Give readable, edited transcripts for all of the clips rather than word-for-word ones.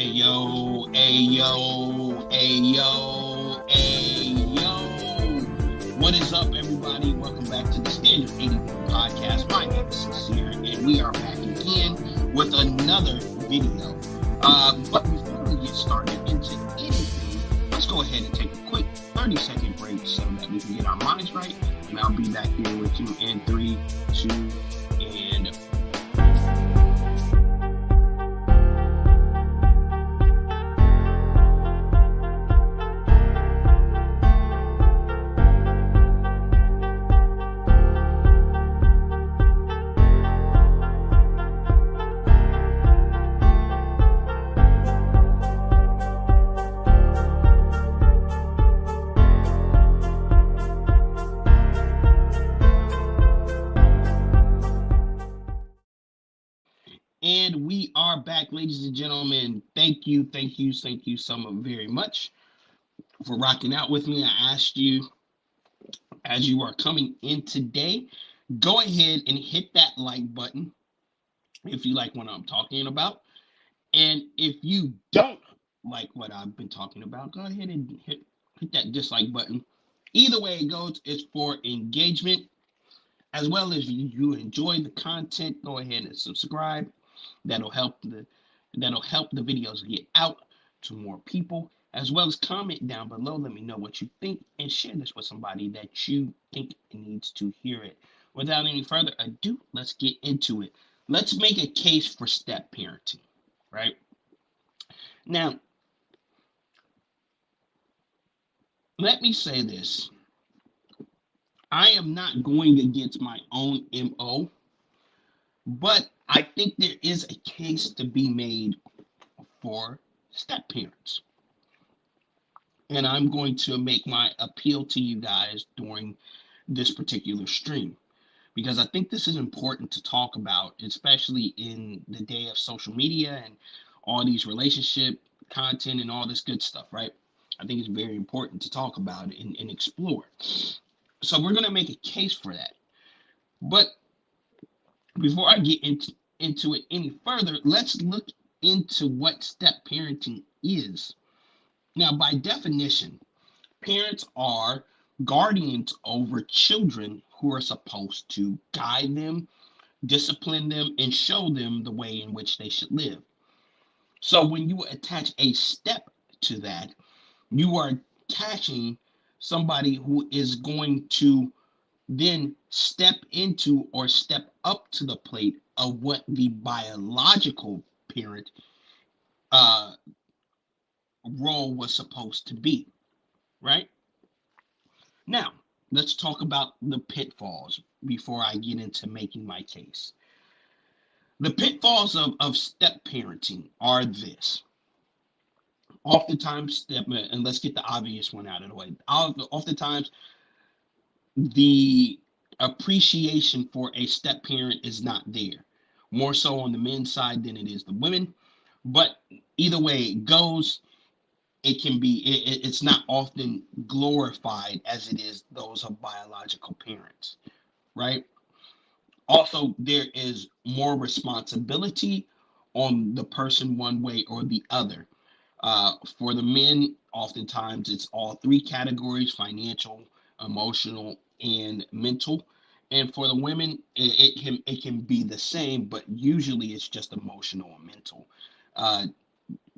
Ayo, ayo, ayo, ayo. What is up, everybody? Welcome back to the Standard 81 Podcast. My name is Sincere, and we are back again with another video. But before we get started into anything, let's go ahead and take a quick 30-second break so that we can get our minds right. And I'll be back here with you in 3, 2, and And we are back, ladies and gentlemen. Thank you so very much for rocking out with me. I asked you, as you are coming in today, go ahead and hit that like button if you like what I'm talking about. And if you don't like what I've been talking about, go ahead and hit that dislike button. Either way it goes, it's for engagement. As well as you enjoy the content, go ahead and subscribe. That'll help the videos get out to more people, as well as comment down below. Let me know what you think and share this with somebody that you think needs to hear it. Without any further ado, let's get into it. Let's make a case for step parenting, right? Now, let me say this. I am not going against my own MO, but I think there is a case to be made for step parents. And I'm going to make my appeal to you guys during this particular stream, because I think this is important to talk about, especially in the day of social media and all these relationship content and all this good stuff, right? I think it's very important to talk about and explore. So we're going to make a case for that. But before I get into it any further, let's look into what step parenting is. Now, by definition, parents are guardians over children who are supposed to guide them, discipline them, and show them the way in which they should live. So when you attach a step to that, you are attaching somebody who is going to then step into or step up to the plate of what the biological parent role was supposed to be, right? Now, let's talk about the pitfalls before I get into making my case. The pitfalls of step parenting are this. Oftentimes, and let's get the obvious one out of the way. Oftentimes, the appreciation for a step parent is not there. More so on the men's side than it is the women. But either way it goes, it's not often glorified as it is those of biological parents, right? Also, there is more responsibility on the person one way or the other. For the men, oftentimes it's all three categories: financial, emotional, and mental. And for the women, it can be the same, but usually it's just emotional and mental.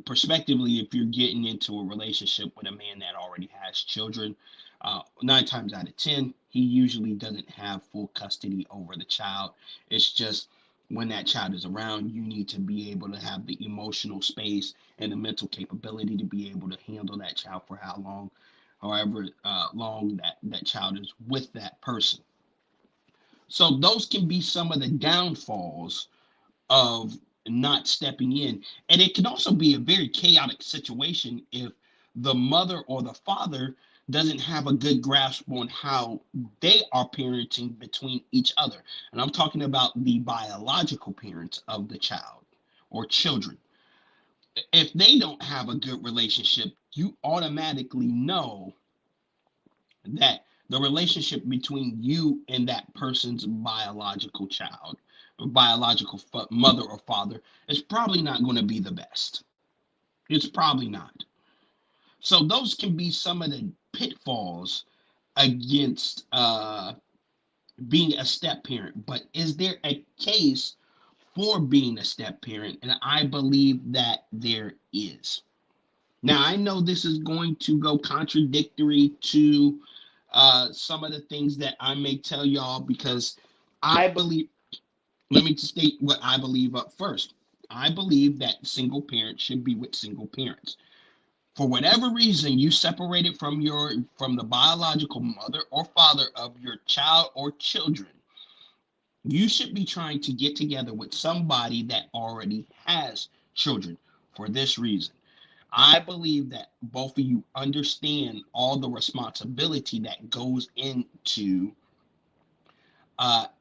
Prospectively, if you're getting into a relationship with a man that already has children, 9 times out of 10, he usually doesn't have full custody over the child. It's just when that child is around, you need to be able to have the emotional space and the mental capability to be able to handle that child for however long that child is with that person. So those can be some of the downfalls of not stepping in. And it can also be a very chaotic situation if the mother or the father doesn't have a good grasp on how they are parenting between each other. And I'm talking about the biological parents of the child or children. If they don't have a good relationship, you automatically know that the relationship between you and that person's biological child or biological mother or father is probably not going to be the best. It's probably not. So those can be some of the pitfalls against being a step parent. But is there a case for being a step parent? And I believe that there is. Now, I know this is going to go contradictory to some of the things that I may tell y'all because I believe, let me state what I believe up first. I believe that single parents should be with single parents. For whatever reason you separated from the biological mother or father of your child or children, you should be trying to get together with somebody that already has children for this reason. I believe that both of you understand all the responsibility that goes into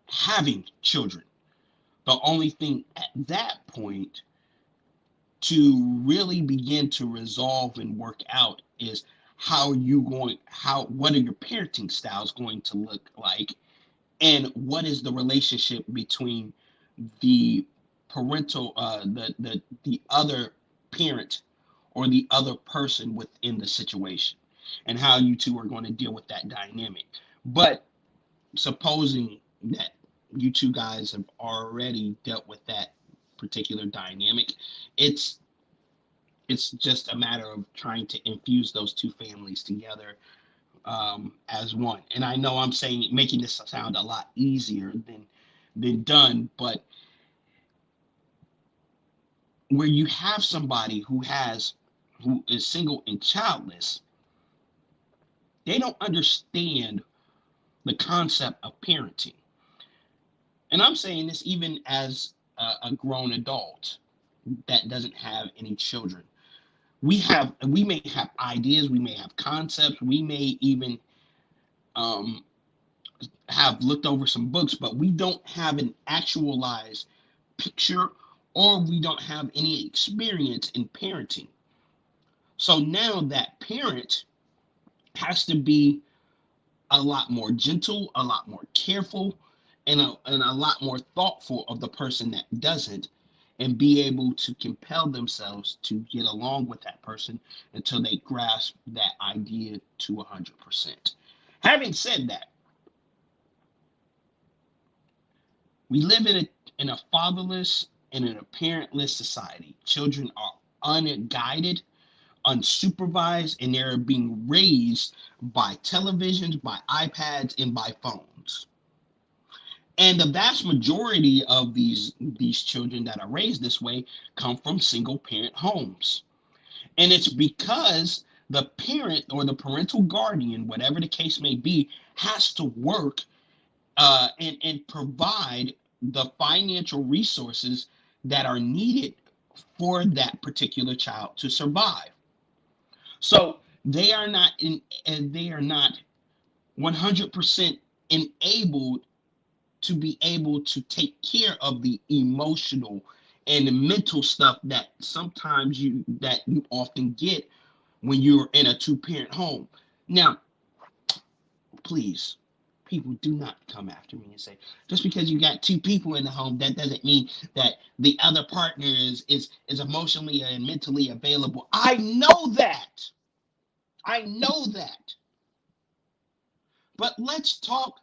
having children. The only thing at that point to really begin to resolve and work out is what are your parenting styles going to look like, and what is the relationship between the parental the other parent or the other person within the situation, and how you two are going to deal with that dynamic. But supposing that you two guys have already dealt with that particular dynamic, it's it's just a matter of trying to infuse those two families together as one. And I know I'm saying making this sound a lot easier than done, but where you have somebody who is single and childless, they don't understand the concept of parenting. And I'm saying this even as a grown adult that doesn't have any children. We may have ideas, we may have concepts, we may even um, have looked over some books, but we don't have an actualized picture, or we don't have any experience in parenting. So now that parent has to be a lot more gentle, a lot more careful, and a lot more thoughtful of the person that doesn't, and be able to compel themselves to get along with that person until they grasp that idea to 100%. Having said that, we live in a fatherless and in a parentless society. Children are unguided, unsupervised, and they're being raised by televisions, by iPads, and by phones. And the vast majority of these children that are raised this way come from single parent homes. And it's because the parent or the parental guardian, whatever the case may be, has to work and provide the financial resources that are needed for that particular child to survive. So they are not 100% enabled to be able to take care of the emotional and the mental stuff that you often get when you're in a two-parent home. Now, please, people, do not come after me and say just because you got two people in the home, that doesn't mean that the other partner is emotionally and mentally available. I know that. I know that. But let's talk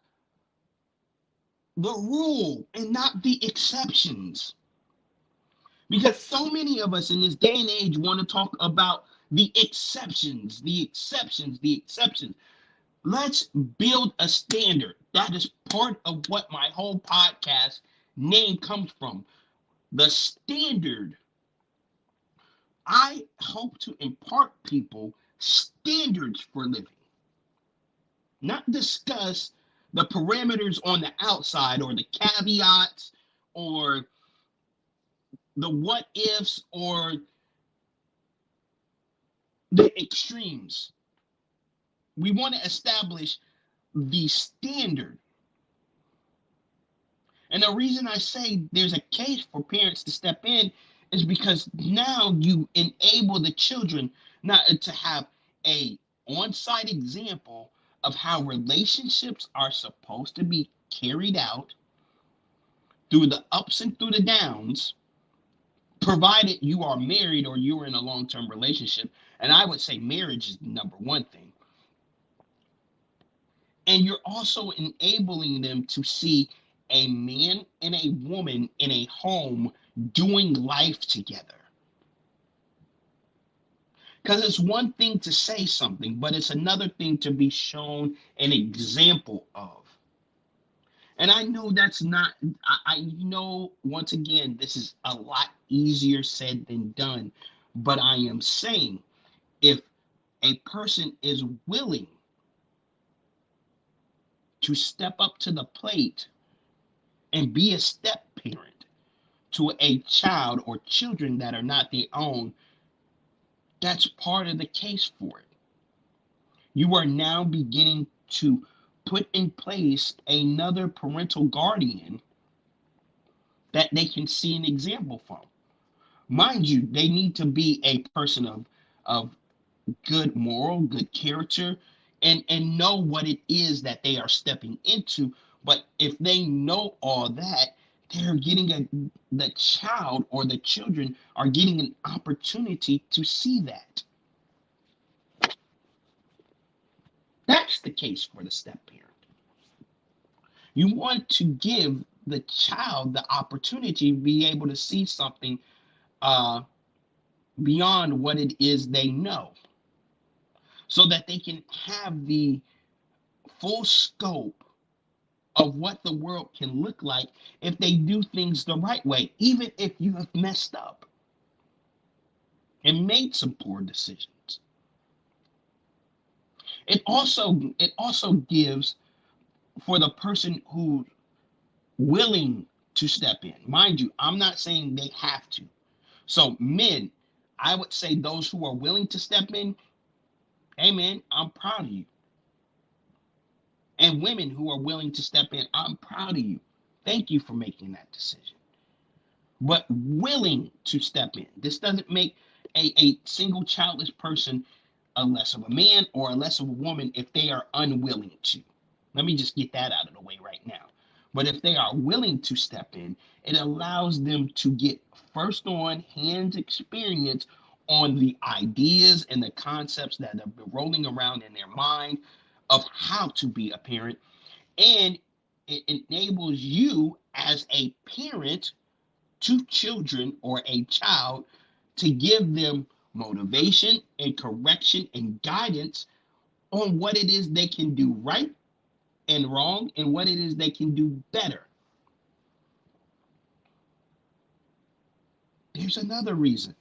the rule and not the exceptions. Because so many of us in this day and age want to talk about the exceptions, the exceptions, the exceptions. Let's build a standard. That is part of what my whole podcast name comes from. The standard. I hope to impart people standards for living, not discuss the parameters on the outside or the caveats or the what ifs or the extremes. We want to establish the standard. And the reason I say there's a case for parents to step in is because now you enable the children not to have a on-site example of how relationships are supposed to be carried out through the ups and through the downs, provided you are married or you're in a long-term relationship. And I would say marriage is the number one thing. And you're also enabling them to see a man and a woman in a home doing life together. Because it's one thing to say something, but it's another thing to be shown an example of. And I know that's not, I know, once again, this is a lot easier said than done. But I am saying, if a person is willing to step up to the plate and be a step parent to a child or children that are not their own, that's part of the case for it. You are now beginning to put in place another parental guardian that they can see an example from. Mind you, they need to be a person of good moral, good character, and know what it is that they are stepping into. But if they know all that, they're getting the child or the children are getting an opportunity to see that. That's the case for the step parent. You want to give the child the opportunity to be able to see something uh, beyond what it is they know, so that they can have the full scope of what the world can look like if they do things the right way, even if you have messed up and made some poor decisions. It also gives for the person who's willing to step in. Mind you, I'm not saying they have to. So men, I would say those who are willing to step in, hey man, I'm proud of you. And women who are willing to step in, I'm proud of you. Thank you for making that decision. But willing to step in. This doesn't make a single childless person a less of a man or a less of a woman if they are unwilling to. Let me just get that out of the way right now. But if they are willing to step in, it allows them to get first on hands experience on the ideas and the concepts that have been rolling around in their mind of how to be a parent. And it enables you as a parent to children or a child to give them motivation and correction and guidance on what it is they can do right and wrong and what it is they can do better. There's another reason.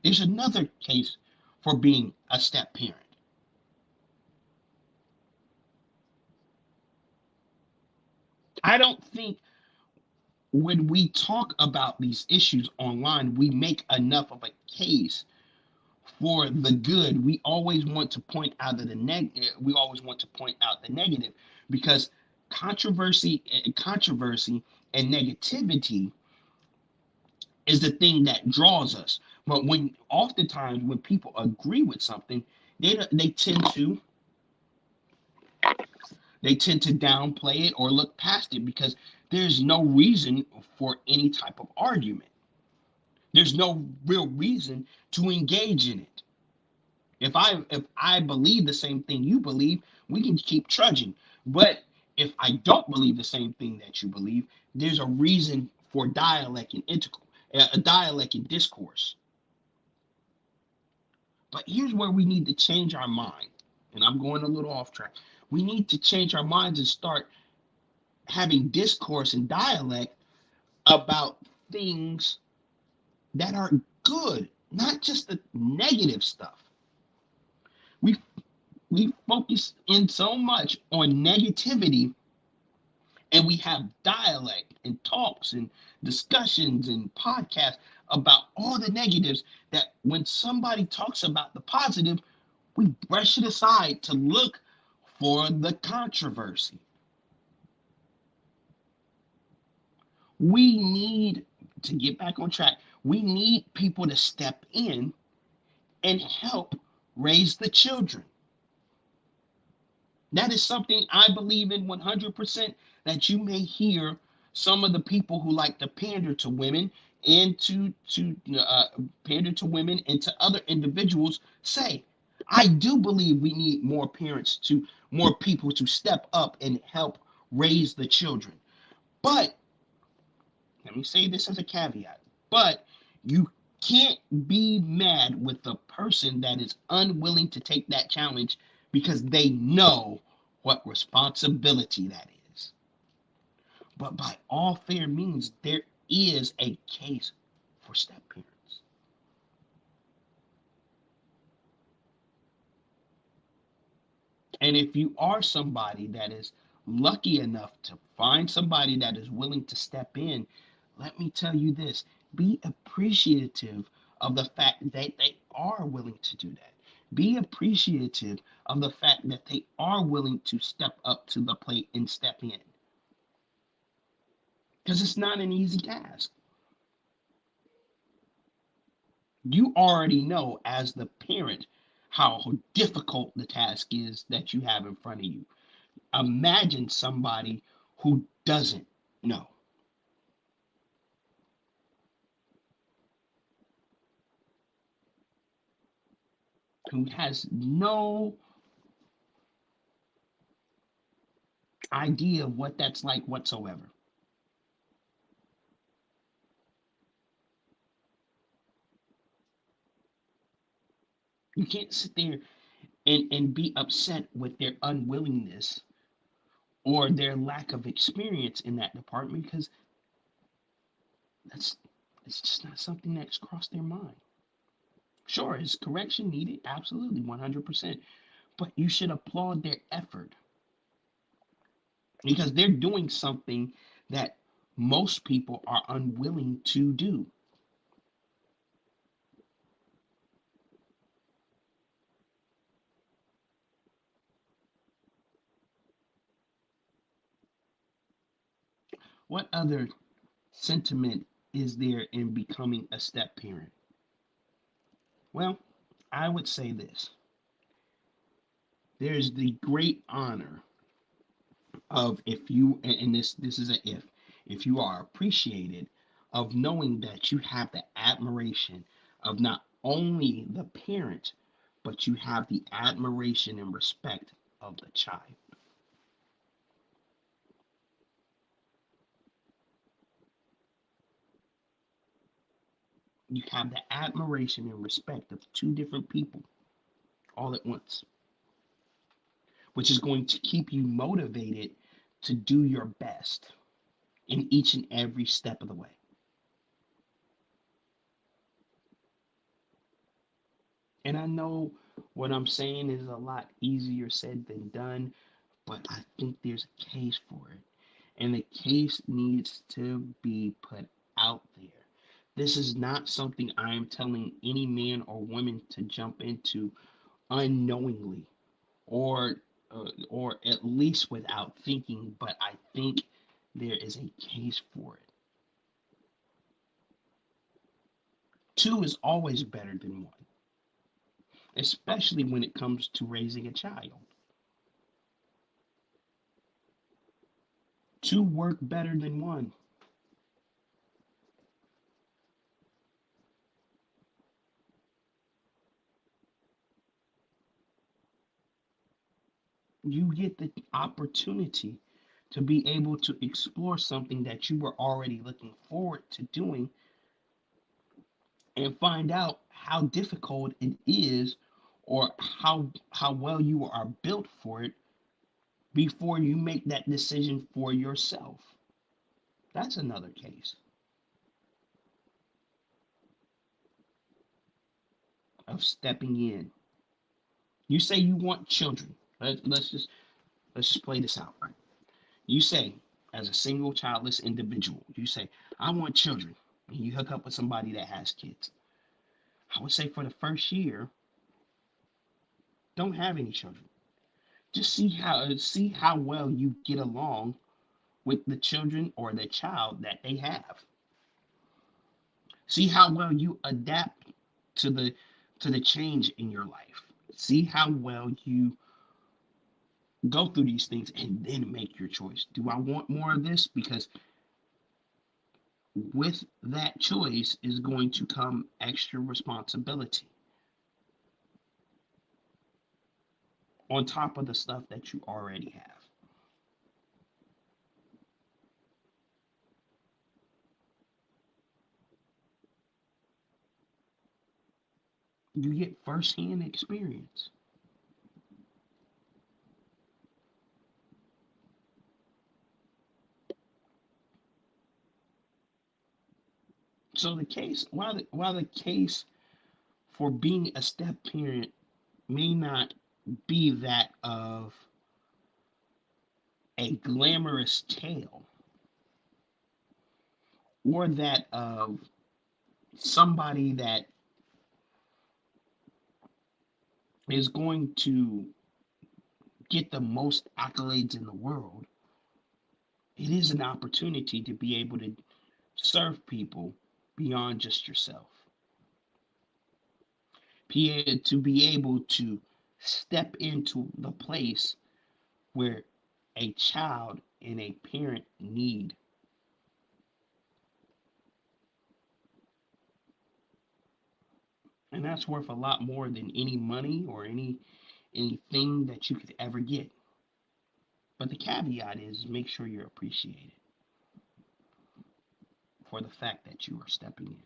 There's another case for being a step parent. I don't think when we talk about these issues online, we make enough of a case for the good. We always want to point out the negative. We always want to point out the negative because controversy and negativity is the thing that draws us. But when oftentimes when people agree with something, they tend to downplay it or look past it because there's no reason for any type of argument. There's no real reason to engage in it. If I believe the same thing you believe, we can keep trudging. But if I don't believe the same thing that you believe, there's a reason for dialect and a dialect and discourse. But here's where we need to change our mind. And I'm going a little off track. We need to change our minds and start having discourse and dialect about things that are good, not just the negative stuff. We we focus in so much on negativity and we have dialect and talks and discussions and podcasts about all the negatives that when somebody talks about the positive, we brush it aside to look for the controversy. We need to get back on track. We need people to step in and help raise the children. That is something I believe in 100%, that you may hear some of the people who like to pander to women and to pander to women and to other individuals, say, I do believe we need more people to step up and help raise the children. But let me say this as a caveat. But you can't be mad with the person that is unwilling to take that challenge because they know what responsibility that is. But by all fair means, there is a case for step parents. And if you are somebody that is lucky enough to find somebody that is willing to step in, let me tell you this, be appreciative of the fact that they are willing to do that. Be appreciative of the fact that they are willing to step up to the plate and step in. Because it's not an easy task. You already know as the parent how difficult the task is that you have in front of you. Imagine somebody who doesn't know, who has no idea of what that's like whatsoever. You can't sit there and be upset with their unwillingness or their lack of experience in that department because that's it's just not something that's crossed their mind. Sure, is correction needed? Absolutely, 100%. But you should applaud their effort because they're doing something that most people are unwilling to do. What other sentiment is there in becoming a step parent? Well, I would say this. There's the great honor of if you and this is a if you are appreciated of knowing that you have the admiration of not only the parent but you have the admiration and respect of the child. You have the admiration and respect of two different people all at once, which is going to keep you motivated to do your best in each and every step of the way. And I know what I'm saying is a lot easier said than done, but I think there's a case for it. And the case needs to be put out there. This is not something I am telling any man or woman to jump into unknowingly or at least without thinking, but I think there is a case for it. Two is always better than one, especially when it comes to raising a child. Two work better than one. You get the opportunity to be able to explore something that you were already looking forward to doing and find out how difficult it is or how well you are built for it before you make that decision for yourself. That's another case of stepping in. You say you want children. Let's just play this out, right? You say, as a single childless individual, you say, I want children. And you hook up with somebody that has kids. I would say for the first year, don't have any children. Just see how well you get along with the children or the child that they have. See how well you adapt to the change in your life. See how well you go through these things and then make your choice. Do I want more of this? Because with that choice is going to come extra responsibility on top of the stuff that you already have. You get firsthand experience. So the case, while the case for being a step parent may not be that of a glamorous tale or that of somebody that is going to get the most accolades in the world, it is an opportunity to be able to serve people beyond just yourself. To be able to step into the place where a child and a parent need. And that's worth a lot more than any money or anything that you could ever get. But the caveat is make sure you're appreciated for the fact that you are stepping in.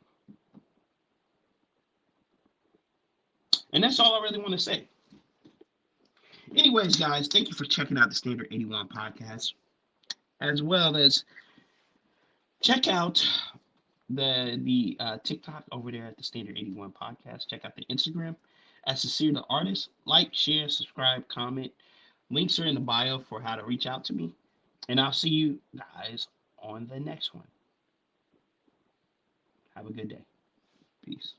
And that's all I really want to say. Anyways, guys, thank you for checking out the Standard 81 podcast, as well as check out the TikTok over there at the Standard 81 podcast. Check out the Instagram at Sincere the Artist. Like, share, subscribe, comment. Links are in the bio for how to reach out to me. And I'll see you guys on the next one. Have a good day. Peace.